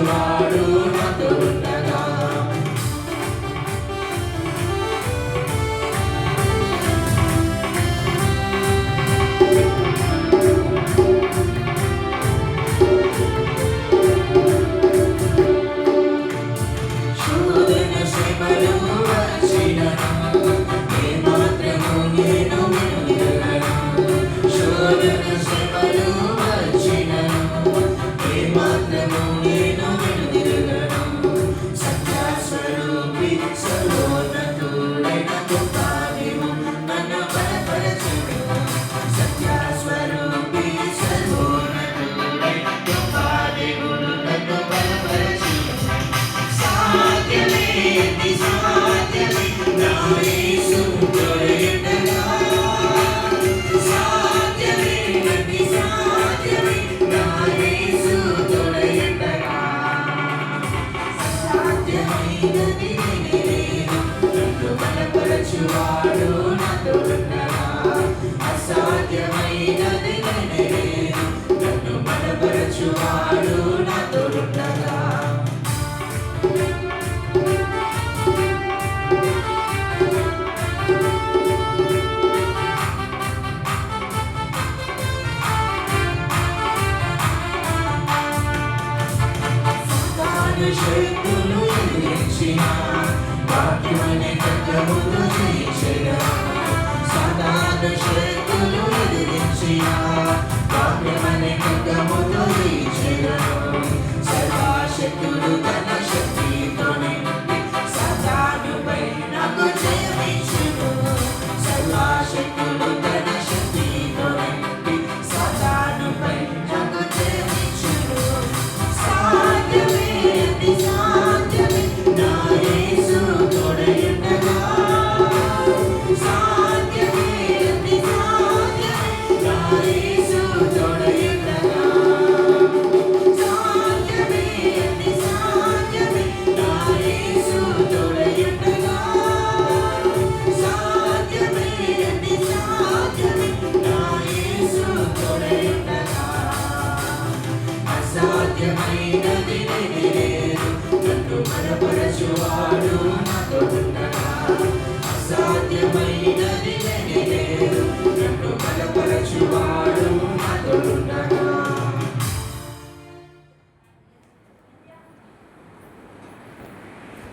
బలపరచువాడు నాతో ఉండగా. శోధన శ్రమలు వచ్చినను ఏమాత్రము నేను వెనుదిరగను. శోధన శ్రమలు వచ్చినను ఏమాత్రము నేను వెనుదిరగను. సత్యస్వరూపి సర్వోన్నతుడైన గొప్ప దేవుడు నన్ను బలపరచును. సత్యస్వరూపి సర్వోన్నతుడైన గొప్ప దేవుడు నన్ను బలపరచును. సాధ్యమే సాధ్యమే నా యేసు తోడయుండగా. సాధ్యమే సాధ్యమే నా యేసు తోడయుండగా. అసాధ్యమైనది లేదు నన్ను బలపరచువాడు నాతో ఉండగా. అసాధ్యమైనది లేదు నన్ను బలపరచువాడు నాతో ఉండగా. శక్తులు ఎదిరించిన వాక్యమనే ఖడ్గముతో జయించెదను. సాతాన శక్తులు ఎదిరించిన వాక్యమనే ఖడ్గముతో జయించెదను. సర్వశక్తులు తన శక్తితో నింపి సాతానుపై నాకు జయమిచ్చును. సర్వశక్తులు తన శక్తితో నింపి సాతానుపై నాకు జయమిచ్చును. సాధ్యమే సాధ్యమే నా యేసు తోడయుండగా. సాధ్యమే సాధ్యమే నా యేసు తోడయుండగా. సాధ్యమే సాధ్యమే నా యేసు తోడయుండగా. సాధ్యమే సాధ్యమే నా యేసు తోడయుండగా. అసాధ్యమైనది లేదు నన్ను బలపరచువాడు నాతో ఉండగా. అసాధ్యమైన